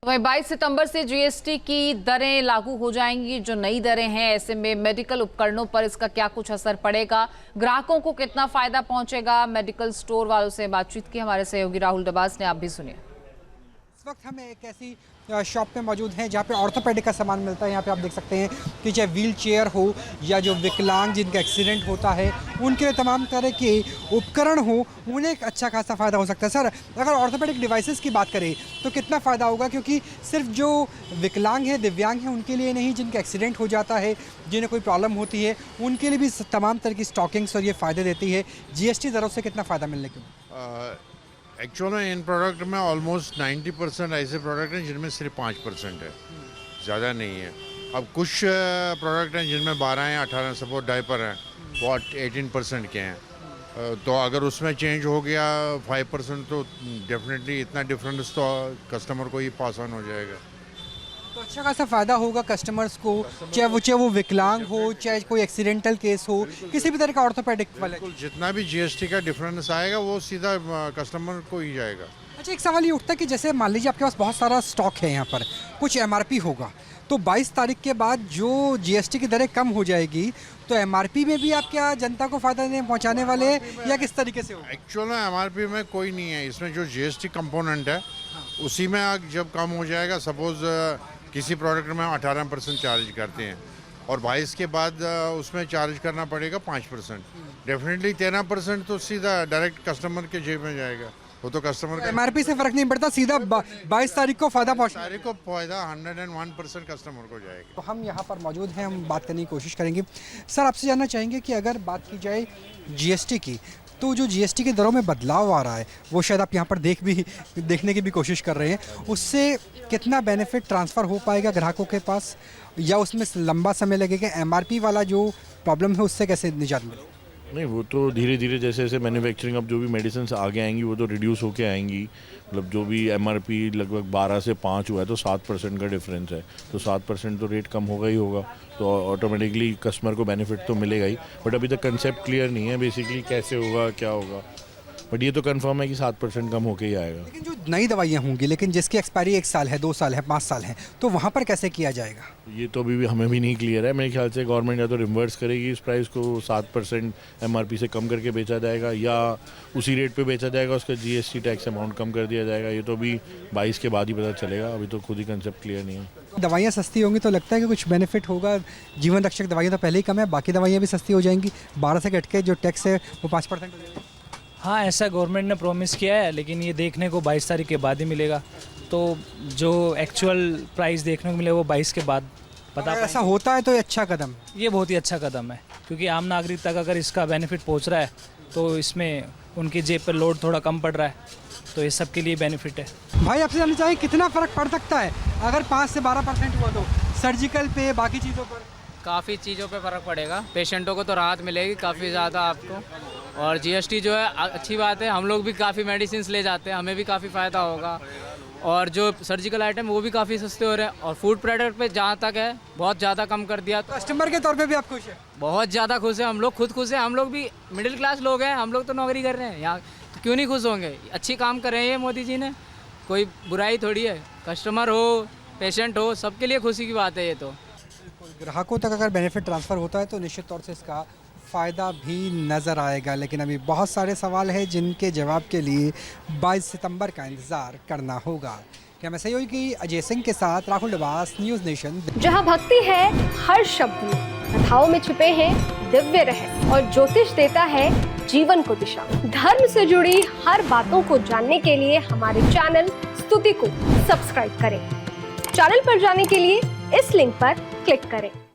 वहीं 22 सितंबर से जीएसटी की दरें लागू हो जाएंगी। जो नई दरें हैं, ऐसे में मेडिकल उपकरणों पर इसका क्या कुछ असर पड़ेगा, ग्राहकों को कितना फायदा पहुंचेगा, मेडिकल स्टोर वालों से बातचीत की हमारे सहयोगी राहुल डबास ने। आप भी सुनिए। इस वक्त हम एक ऐसी शॉप पे मौजूद हैं जहाँ पे ऑर्थोपेडिक का सामान मिलता है। यहाँ पे आप देख सकते हैं कि चाहे व्हील चेयर हो या जो विकलांग जिनका एक्सीडेंट होता है उनके लिए तमाम तरह के उपकरण हो, उन्हें एक अच्छा खासा फ़ायदा हो सकता है। सर, अगर ऑर्थोपेडिक डिवाइसेस की बात करें तो कितना फ़ायदा होगा, क्योंकि सिर्फ जो विकलांग है, दिव्यांग हैं, उनके लिए नहीं, जिनका एक्सीडेंट हो जाता है, जिन्हें कोई प्रॉब्लम होती है, उनके लिए भी तमाम तरह की स्टॉकिंग्स और ये फ़ायदे देती है। जीएसटी दरों से कितना फ़ायदा मिलने को? एक्चुअल में इन प्रोडक्ट में ऑलमोस्ट 90% ऐसे प्रोडक्ट हैं जिनमें सिर्फ 5% है, ज़्यादा नहीं है। अब कुछ प्रोडक्ट हैं जिनमें 12 या 18, सपोज डायपर हैं वो 18% के हैं। तो अगर उसमें चेंज हो गया 5% तो डेफिनेटली इतना डिफरेंस तो कस्टमर को ही पास ऑन हो जाएगा। तो अच्छा खासा फ़ायदा होगा कस्टमर्स को, चाहे वो विकलांग हो, चाहे कोई एक्सीडेंटल केस हो, किसी भी तरह का ऑर्थोपेडिक वाले। जितना भी जीएसटी का डिफरेंस आएगा वो सीधा कस्टमर को ही जाएगा। अच्छा, एक सवाल ये उठता है कि जैसे मान लीजिए आपके पास बहुत सारा स्टॉक है, यहाँ पर कुछ एमआरपी होगा, तो 22 तारीख के बाद जो जीएसटी की दरें कम हो जाएगी तो एमआरपी में भी आप क्या जनता को फ़ायदा पहुँचाने वाले हैं या किस तरीके से होगा? एक्चुअल में एमआरपी में कोई नहीं है, इसमें जो जीएसटी कंपोनेंट है उसी में जब कम हो जाएगा, सपोज किसी प्रोडक्ट में 18% चार्ज करते हैं और 22 के बाद उसमें चार्ज करना पड़ेगा 5%। डेफिनेटली 13% तो सीधा डायरेक्ट कस्टमर के जेब में जाएगा। वो तो कस्टमर का एमआरपी से फ़र्क नहीं पड़ता, सीधा 22 तारीख को फ़ायदा पहुँचा। तारीख को फ़ायदा 101% कस्टमर को जाएगा। तो हम यहाँ पर मौजूद हैं, हम बात करने की कोशिश करेंगे। सर, आपसे जानना चाहेंगे कि अगर बात की जाए जीएसटी की, तो जो जीएसटी के दरों में बदलाव आ रहा है वो शायद आप यहाँ पर देखने की भी कोशिश कर रहे हैं, उससे कितना बेनिफिट ट्रांसफ़र हो पाएगा ग्राहकों के पास, या उसमें लंबा समय लगेगा? एमआरपी वाला जो प्रॉब्लम है उससे कैसे निजात मिलेगी? नहीं, वो तो धीरे धीरे जैसे जैसे मैन्युफैक्चरिंग, अब जो भी मेडिसिन आगे आएंगी वो तो रिड्यूस होके आएंगी। मतलब जो भी एमआरपी लगभग 12 से 5 हुआ है तो 7% का डिफरेंस है, तो 7% तो रेट कम होगा ही होगा, तो ऑटोमेटिकली कस्टमर को बेनिफिट तो मिलेगा ही। बट अभी तक कंसेप्ट क्लियर नहीं है बेसिकली कैसे होगा, क्या होगा, बट ये तो कंफर्म है कि 7% कम होके ही आएगा। लेकिन जो नई दवाइयाँ होंगी, लेकिन जिसकी एक्सपायरी 1 साल है, 2 साल है, 5 साल है, तो वहाँ पर कैसे किया जाएगा? ये तो अभी भी हमें भी नहीं क्लियर है। मेरे ख्याल से गवर्नमेंट या तो रिवर्स करेगी इस प्राइस को, 7% एमआरपी से कम करके बेचा जाएगा, या उसी रेट पे बेचा जाएगा, उसका जीएसटी टैक्स अमाउंट कम कर दिया जाएगा। ये तो अभी 22 के बाद ही पता चलेगा, अभी तो खुद ही कंसेप्ट क्लियर नहीं है। दवाइयाँ सस्ती होंगी तो लगता है कि कुछ बेनिफिट होगा। जीवन रक्षक दवाइयाँ तो पहले ही कम है, बाकी दवाइयाँ भी सस्ती हो जाएंगी। 12 से घट के जो टैक्स है वो 5% हो जाएगा। हाँ, ऐसा गवर्नमेंट ने प्रॉमिस किया है, लेकिन ये देखने को 22 तारीख के बाद ही मिलेगा। तो जो एक्चुअल प्राइस देखने को मिले वो 22 के बाद पता। ऐसा होता है तो ये अच्छा कदम, ये बहुत ही अच्छा कदम है, क्योंकि आम नागरिक तक अगर इसका बेनिफिट पहुंच रहा है तो इसमें उनकी जेब पर लोड थोड़ा कम पड़ रहा है, तो ये सबके लिए बेनिफिट है। भाई आपसे जानना चाहिए कितना फ़र्क पड़ सकता है अगर 5 से 12% हुआ तो सर्जिकल पे, बाकी चीज़ों पर? काफ़ी चीज़ों पे फ़र्क पड़ेगा, पेशेंटों को तो राहत मिलेगी काफ़ी ज़्यादा आपको, और जीएसटी जो है अच्छी बात है। हम लोग भी काफ़ी मेडिसिन ले जाते हैं, हमें भी काफ़ी फ़ायदा होगा, और जो सर्जिकल आइटम वो भी काफ़ी सस्ते हो रहे हैं, और फूड प्रोडक्ट पे जहाँ तक है बहुत ज़्यादा कम कर दिया। तो कस्टमर के तौर पे भी आप खुश हैं? बहुत ज़्यादा खुश हैं हम लोग, खुद खुश हैं। हम लोग भी मिडिल क्लास लोग हैं, हम लोग तो नौकरी कर रहे हैं यहाँ, तो क्यों नहीं खुश होंगे? अच्छी काम कर रहे हैं मोदी जी ने, कोई बुराई थोड़ी है। कस्टमर हो, पेशेंट हो, सबके लिए खुशी की बात है ये तो। ग्राहकों तक अगर बेनिफिट ट्रांसफ़र होता है तो निश्चित तौर से इसका फ़ायदा भी नज़र आएगा। लेकिन अभी बहुत सारे सवाल हैं जिनके जवाब के लिए 22 सितंबर का इंतज़ार करना होगा। क्या मैं सहयोगी की अजय सिंह के साथ राहुल डबास, न्यूज़ नेशन। जहां भक्ति है हर शब्द में, कथाओं में छुपे हैं दिव्य रहस्य, और ज्योतिष देता है जीवन को दिशा। धर्म से जुड़ी हर बातों को जानने के लिए हमारे चैनल स्तुति को सब्सक्राइब करें। चैनल पर जाने के लिए इस लिंक पर क्लिक करें।